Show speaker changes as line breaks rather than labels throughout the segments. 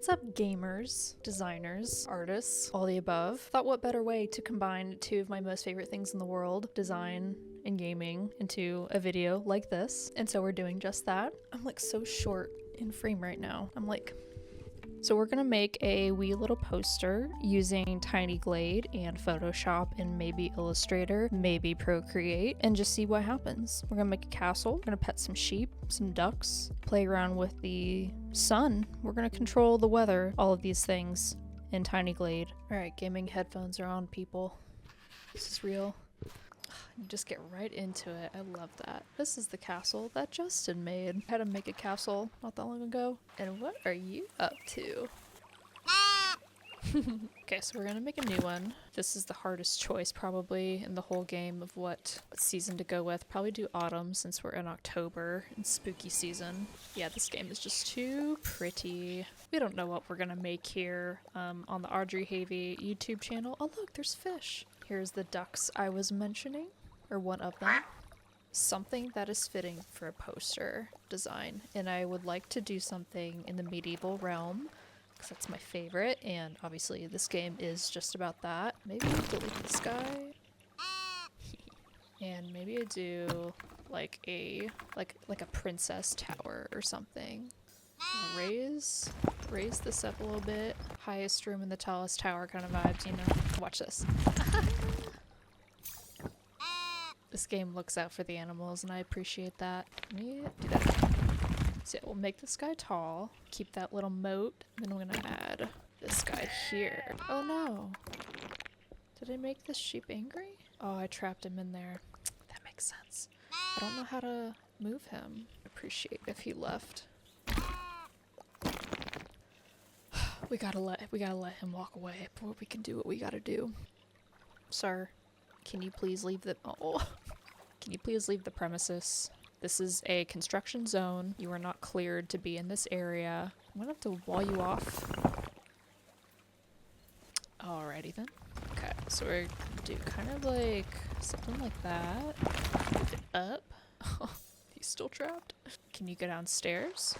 What's up, gamers, designers, artists, all the above? Thought what better way to combine two of my most favorite things in the world, design and gaming, into a video like this. And so we're doing just that. I'm like so short in frame right now. So we're gonna make a wee little poster using Tiny Glade and Photoshop and maybe Illustrator, maybe Procreate, and just see what happens. We're gonna make a castle, we're gonna pet some sheep, some ducks, play around with the sun. We're gonna control the weather, all of these things in Tiny Glade. All right, gaming headphones are on, people. This is real. You just get right into it. I love that. This is the castle that Justin made. I had to make a castle not that long ago. And what are you up to? Okay, so we're gonna make a new one. This is the hardest choice probably in the whole game of what season to go with. Probably do autumn since we're in October and spooky season. Yeah, this game is just too pretty. We don't know what we're gonna make here on the Audrey Havey YouTube channel. Oh look, there's fish. Here's the ducks I was mentioning, or one of them. Something that is fitting for a poster design. And I would like to do something in the medieval realm, because that's my favorite, and obviously this game is just about that. Maybe delete this guy. And maybe I do like a princess tower or something. Raise this up a little bit. Highest room in the tallest tower kind of vibes, you know. Watch this. This game looks out for the animals and I appreciate that. Let me do that. So yeah, we'll make this guy tall, keep that little moat, then we're gonna add this guy here. Oh no! Did I make this sheep angry? Oh, I trapped him in there. That makes sense. I don't know how to move him. I'd appreciate if he left. We gotta let him walk away before we can do what we gotta do. Sir, can you please leave the Can you please leave the premises? This is a construction zone. You are not cleared to be in this area. I'm gonna have to wall you off. Alrighty then. Okay, so we're gonna do kind of like something like that. Move it up. He's still trapped. Can you go downstairs?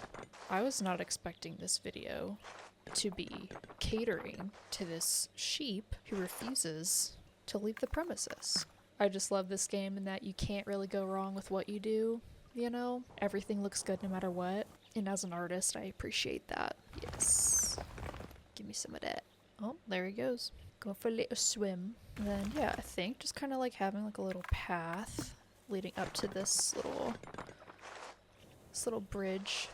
I was not expecting this video to be catering to this sheep who refuses to leave the premises. I just love this game in that you can't really go wrong with what you do, you know? Everything looks good no matter what. And as an artist, I appreciate that. Yes. Give me some of that. Oh, there he goes. Going for a little swim. And then, yeah, I think just kind of like having like a little path leading up to this little bridge.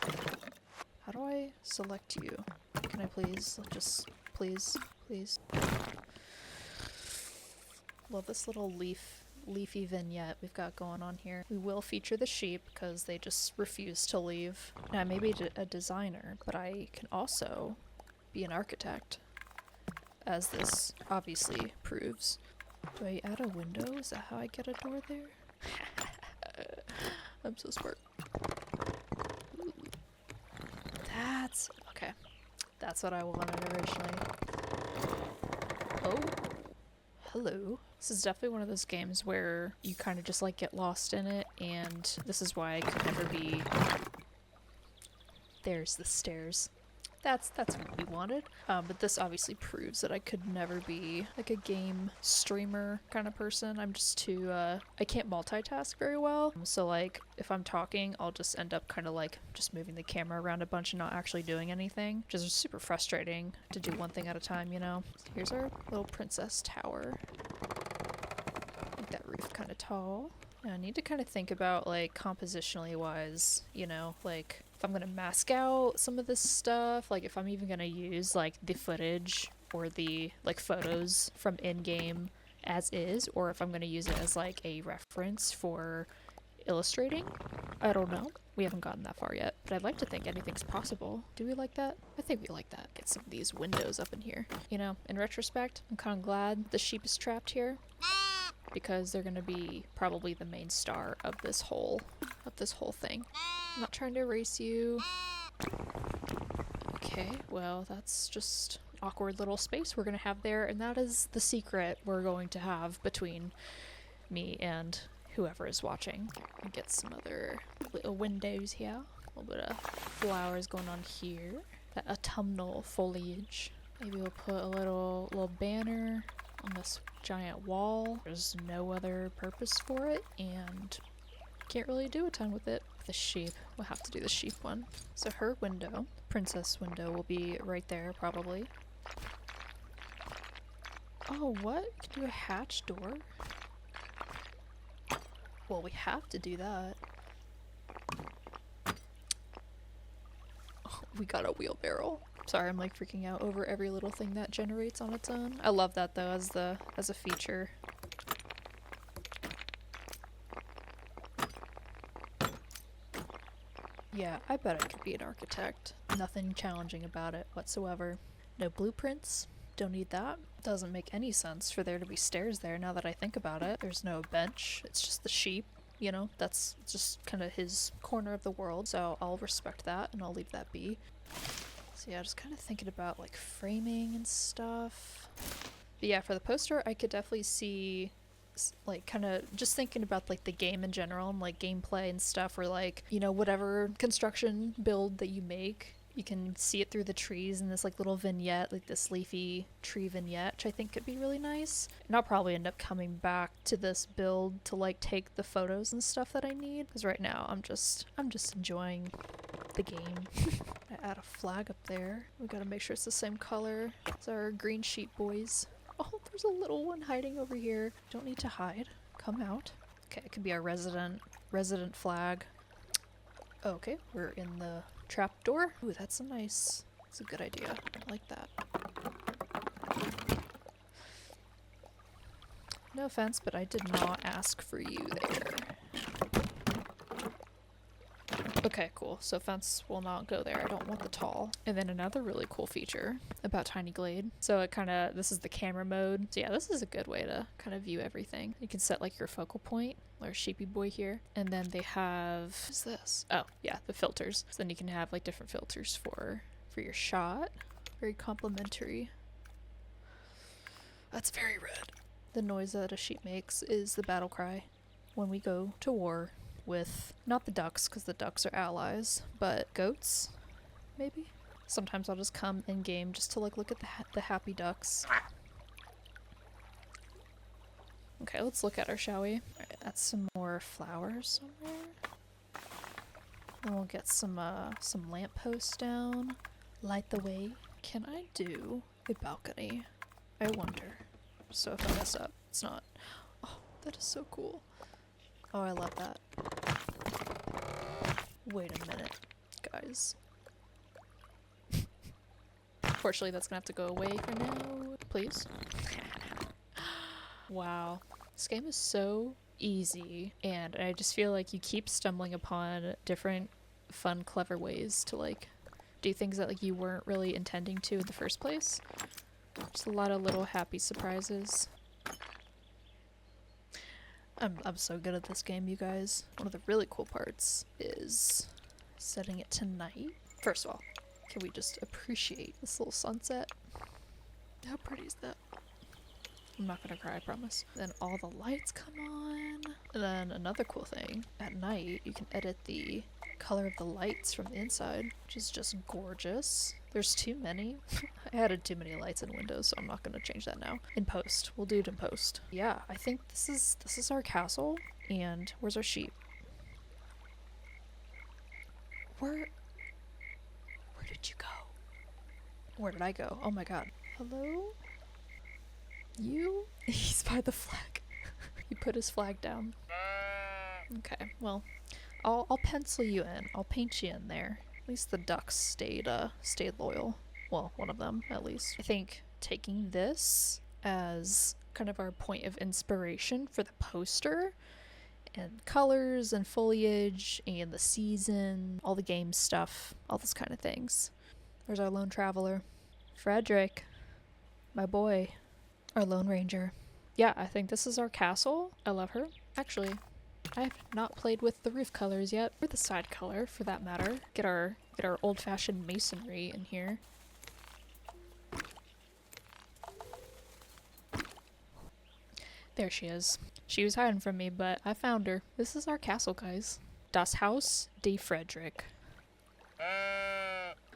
How do I select you? Can I please? Just please. Love this little leafy vignette we've got going on here. We will feature the sheep because they just refuse to leave. Now I may be a designer, but I can also be an architect, as this obviously proves. Do I add a window? Is that how I get a door there? I'm so smart. Ooh. Okay. That's what I wanted originally. Oh. Hello. This is definitely one of those games where you kind of just like get lost in it, and this is why I could never be... There's the stairs. That's what we wanted. But this obviously proves that I could never be like a game streamer kind of person. I'm just too, I can't multitask very well. So like, if I'm talking, I'll just end up kind of like just moving the camera around a bunch and not actually doing anything, which is super frustrating to do one thing at a time, you know? So here's our little princess tower. Make that roof kind of tall. And I need to kind of think about like compositionally wise, you know, like if I'm gonna mask out some of this stuff, like if I'm even gonna use like the footage or the like photos from in-game as is, or if I'm gonna use it as like a reference for illustrating. I don't know. We haven't gotten that far yet, but I'd like to think anything's possible. Do we like that? I think we like that. Get some of these windows up in here. You know, in retrospect, I'm kind of glad the sheep is trapped here, because they're gonna be probably the main star of this whole thing. I'm not trying to erase you. Okay, well, that's just awkward little space we're gonna have there, and that is the secret we're going to have between me and whoever is watching. Get some other little windows here. A little bit of flowers going on here. that autumnal foliage. Maybe we'll put a little banner on this giant wall. There's no other purpose for it, and can't really do a ton with it. The sheep, we'll have to do the sheep one. So her window, princess window, will be right there probably. Oh, what? Can do a hatch door? Well, we have to do that. Oh, we got a wheelbarrow. Sorry, I'm like freaking out over every little thing that generates on its own. I love that though as a feature. Yeah, I bet I could be an architect. Nothing challenging about it whatsoever. No blueprints. Don't need that. Doesn't make any sense for there to be stairs there now that I think about it. There's no bench. It's just the sheep. You know, that's just kind of his corner of the world. So I'll respect that and I'll leave that be. So yeah, just kind of thinking about like framing and stuff. But yeah, for the poster, I could definitely see like kind of just thinking about like the game in general and like gameplay and stuff, where like, you know, whatever construction build that you make, you can see it through the trees in this like little vignette, like this leafy tree vignette, which I think could be really nice. And I'll probably end up coming back to this build to like take the photos and stuff that I need, because right now I'm just enjoying the game. I add a flag up there. We gotta make sure it's the same color as our green sheep boys. Oh, there's a little one hiding over here. Don't need to hide. Come out. Okay, it could be our resident flag. Okay, we're in the trapdoor. Ooh, that's a good idea. I like that. No offense, but I did not ask for you there. Okay, cool. So fence will not go there. I don't want the tall. And then another really cool feature about Tiny Glade. So it kind of, this is the camera mode. So yeah, this is a good way to kind of view everything. You can set like your focal point, or sheepy boy here. And then they have, what's this? Oh yeah, the filters. So then you can have like different filters for your shot. Very complimentary. That's very red. The noise that a sheep makes is the battle cry when we go to war with, not the ducks, because the ducks are allies, but goats, maybe? Sometimes I'll just come in-game just to like look at the happy ducks. Okay, let's look at her, shall we? Alright, that's some more flowers somewhere. Then we'll get some lampposts down. Light the way. Can I do a balcony? I wonder. So if I mess up, it's not. Oh, that is so cool. Oh, I love that. Wait a minute, guys. Unfortunately, that's gonna have to go away for now. Please. Wow. This game is so easy, and I just feel like you keep stumbling upon different fun, clever ways to like do things that like you weren't really intending to in the first place. Just a lot of little happy surprises. I'm so good at this game, you guys. One of the really cool parts is setting it to night. First of all, can we just appreciate this little sunset? How pretty is that? I'm not gonna cry, I promise. Then all the lights come on. And then another cool thing, at night you can edit the color of the lights from the inside, which is just gorgeous. There's too many. I added too many lights in Windows, so I'm not gonna change that now. In post. We'll do it in post. Yeah, I think this is our castle. And where's our sheep? Where did you go? Where did I go? Oh my god. Hello? You? He's by the flag. He put his flag down. Okay, well, I'll pencil you in. I'll paint you in there. At least the ducks stayed loyal. Well, one of them, at least. I think taking this as kind of our point of inspiration for the poster, and colors and foliage and the season, all the game stuff, all those kind of things. There's our lone traveler. Frederick. My boy. Our Lone Ranger. Yeah, I think this is our castle. I love her. Actually, I have not played with the roof colors yet, or the side color for that matter. Get our old-fashioned masonry in here. There she is. She was hiding from me, but I found her. This is our castle, guys. Das Haus de Frederick.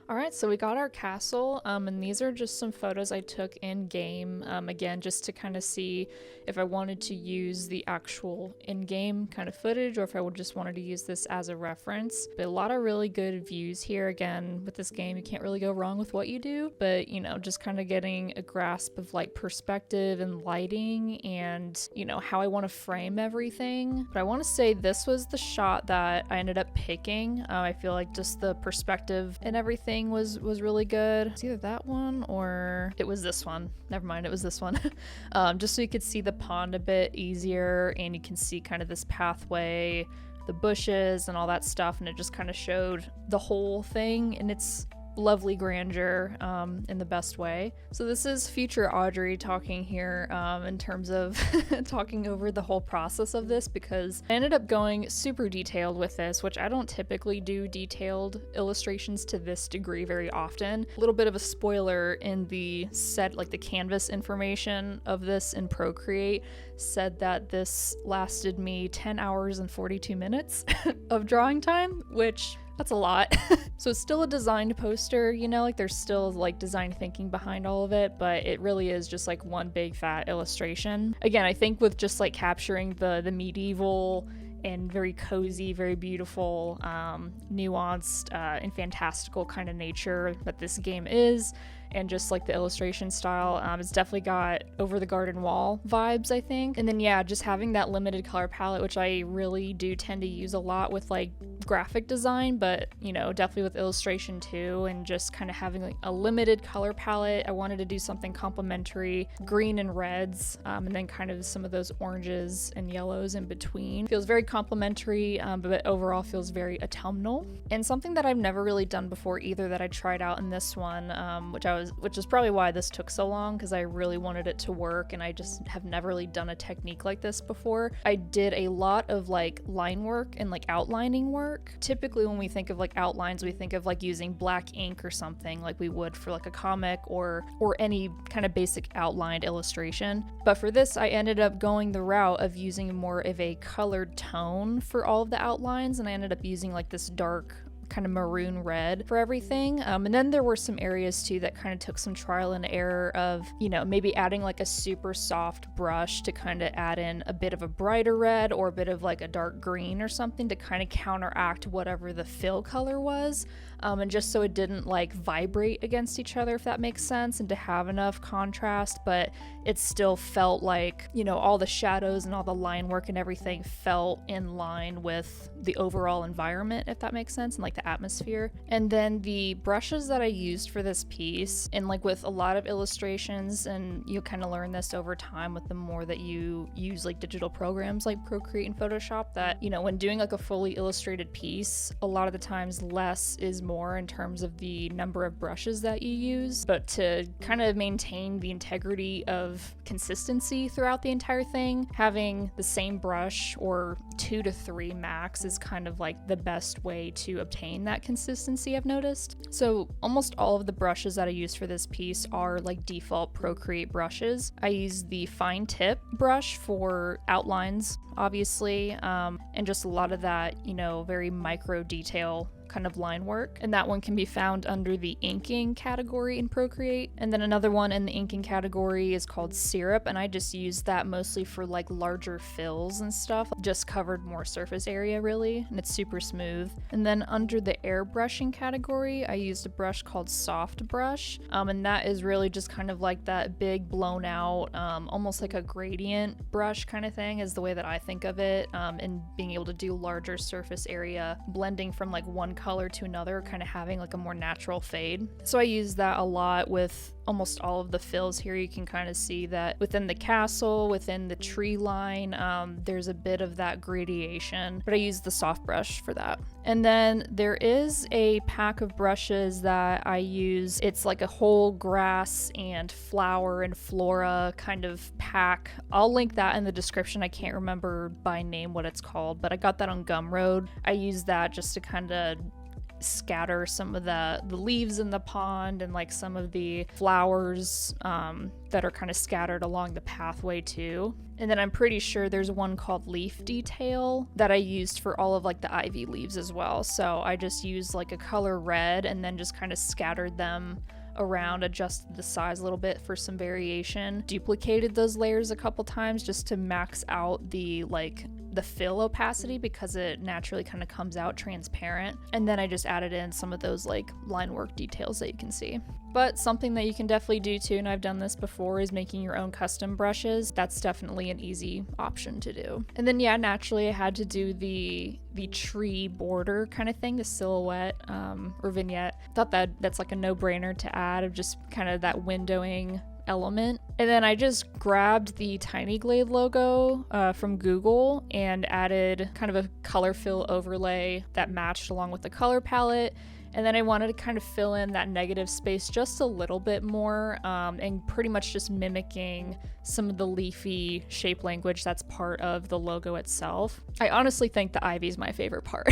All right, so we got our castle, and these are just some photos I took in game, again, just to kind of see if I wanted to use the actual in-game kind of footage or if I would just wanted to use this as a reference. But a lot of really good views here. Again, with this game, you can't really go wrong with what you do, but you know, just kind of getting a grasp of like perspective and lighting and, you know, how I want to frame everything. But I want to say this was the shot that I ended up picking. I feel like just the perspective and everything was really good. It's either that one or it was this one. Never mind, it was this one. Just so you could see the pond a bit easier and you can see kind of this pathway, the bushes and all that stuff, and it just kind of showed the whole thing in its lovely grandeur in the best way. So this is future Audrey talking here in terms of talking over the whole process of this, because I ended up going super detailed with this, which I don't typically do detailed illustrations to this degree very often. A little bit of a spoiler in the set, like the canvas information of this in Procreate said that this lasted me 10 hours and 42 minutes of drawing time, which that's a lot. So it's still a designed poster, you know, like there's still like design thinking behind all of it, but it really is just like one big fat illustration. Again, I think with just like capturing the medieval and very cozy, very beautiful, nuanced, and fantastical kind of nature that this game is, and just like the illustration style, it's definitely got Over the Garden Wall vibes, I think. And then yeah, just having that limited color palette, which I really do tend to use a lot with like graphic design, but you know, definitely with illustration too, and just kind of having like a limited color palette. I wanted to do something complementary, green and reds, and then kind of some of those oranges and yellows in between. Feels very complementary, but overall feels very autumnal. And something that I've never really done before either that I tried out in this one, which is probably why this took so long, because I really wanted it to work and I just have never really done a technique like this before. I did a lot of like line work and like outlining work. Typically when we think of like outlines, we think of like using black ink or something like we would for like a comic or any kind of basic outlined illustration. But for this, I ended up going the route of using more of a colored tone for all of the outlines, and I ended up using like this dark kind of maroon red for everything. And then there were some areas too that kind of took some trial and error of, you know, maybe adding like a super soft brush to kind of add in a bit of a brighter red or a bit of like a dark green or something to kind of counteract whatever the fill color was. And just so it didn't like vibrate against each other, if that makes sense, and to have enough contrast, but it still felt like, you know, all the shadows and all the line work and everything felt in line with the overall environment, if that makes sense, and like the atmosphere. And then the brushes that I used for this piece, and like with a lot of illustrations, and you kind of learn this over time with the more that you use like digital programs like Procreate and Photoshop, that, you know, when doing like a fully illustrated piece, a lot of the times less is more in terms of the number of brushes that you use, but to kind of maintain the integrity of consistency throughout the entire thing, having the same brush or 2 to 3 max is kind of like the best way to obtain that consistency, I've noticed. So almost all of the brushes that I use for this piece are like default Procreate brushes. I use the fine tip brush for outlines, obviously, and just a lot of that, you know, very micro detail kind of line work, and that one can be found under the inking category in Procreate. And then another one in the inking category is called syrup, and I just use that mostly for like larger fills and stuff, just covered more surface area really, and it's super smooth. And then under the airbrushing category, I used a brush called soft brush, and that is really just kind of like that big blown out, almost like a gradient brush kind of thing is the way that I think of it, and being able to do larger surface area, blending from like one color to another, kind of having like a more natural fade. So I use that a lot with almost all of the fills here. You can kind of see that within the castle, within the tree line, there's a bit of that gradation, but I use the soft brush for that. And then there is a pack of brushes that I use. It's like a whole grass and flower and flora kind of pack. I'll link that in the description. I can't remember by name what it's called, but I got that on Gumroad. I use that just to kind of scatter some of the leaves in the pond and like some of the flowers that are kind of scattered along the pathway too. And then I'm pretty sure there's one called leaf detail that I used for all of like the ivy leaves as well. So I just used like a color red and then just kind of scattered them around, adjusted the size a little bit for some variation, duplicated those layers a couple times just to max out the fill opacity because it naturally kind of comes out transparent. And then I just added in some of those like line work details that you can see. But something that you can definitely do too, and I've done this before, is making your own custom brushes. That's definitely an easy option to do. And then yeah, naturally I had to do the tree border kind of thing, the silhouette or vignette. Thought that's like a no-brainer to add, of just kind of that windowing element. And then I just grabbed the Tiny Glade logo from Google and added kind of a color fill overlay that matched along with the color palette. And then I wanted to kind of fill in that negative space just a little bit more, and pretty much just mimicking some of the leafy shape language that's part of the logo itself. I honestly think the ivy is my favorite part.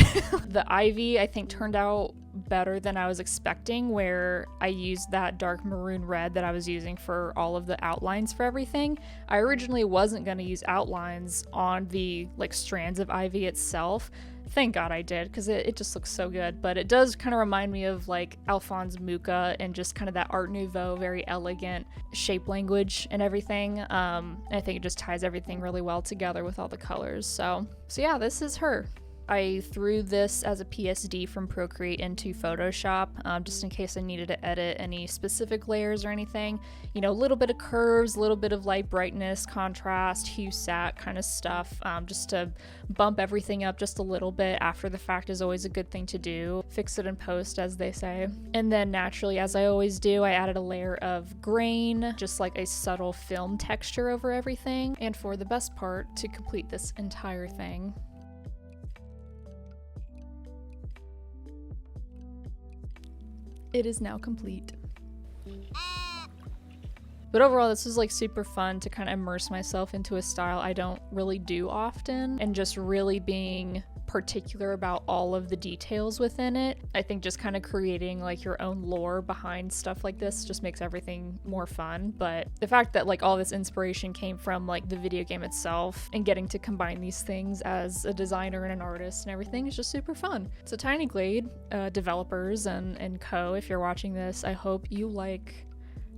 The ivy I think turned out better than I was expecting, where I used that dark maroon red that I was using for all of the outlines for everything. I originally wasn't going to use outlines on the like strands of ivy itself. Thank God I did, because it just looks so good. But it does kind of remind me of like Alphonse Mucha and just kind of that Art Nouveau, very elegant shape language and everything. And I think it just ties everything really well together with all the colors. So yeah, this is her. I threw this as a PSD from Procreate into Photoshop, just in case I needed to edit any specific layers or anything. You know, a little bit of curves, a little bit of light brightness, contrast, hue sat kind of stuff, just to bump everything up just a little bit after the fact is always a good thing to do. Fix it in post, as they say. And then naturally, as I always do, I added a layer of grain, just like a subtle film texture over everything. And for the best part, to complete this entire thing, it is now complete. But overall, this was like super fun to kind of immerse myself into a style I don't really do often, and just really being particular about all of the details within it. I think just kind of creating like your own lore behind stuff like this just makes everything more fun. But the fact that like all this inspiration came from like the video game itself, and getting to combine these things as a designer and an artist and everything is just super fun. So Tiny Glade developers and co, if you're watching this, I hope you like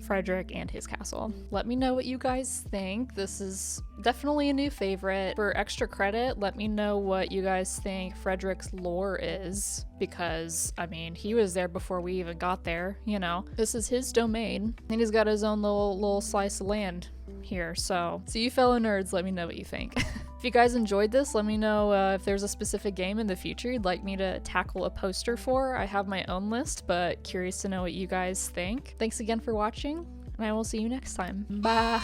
Frederick and his castle. Let me know what you guys think. This is definitely a new favorite. For extra credit, let me know what you guys think Frederick's lore is, because I mean, he was there before we even got there, you know. This is his domain, and he's got his own little slice of land here. So you fellow nerds, let me know what you think. If you guys enjoyed this, let me know if there's a specific game in the future you'd like me to tackle a poster for. I have my own list, but curious to know what you guys think. Thanks again for watching, and I will see you next time. Bye!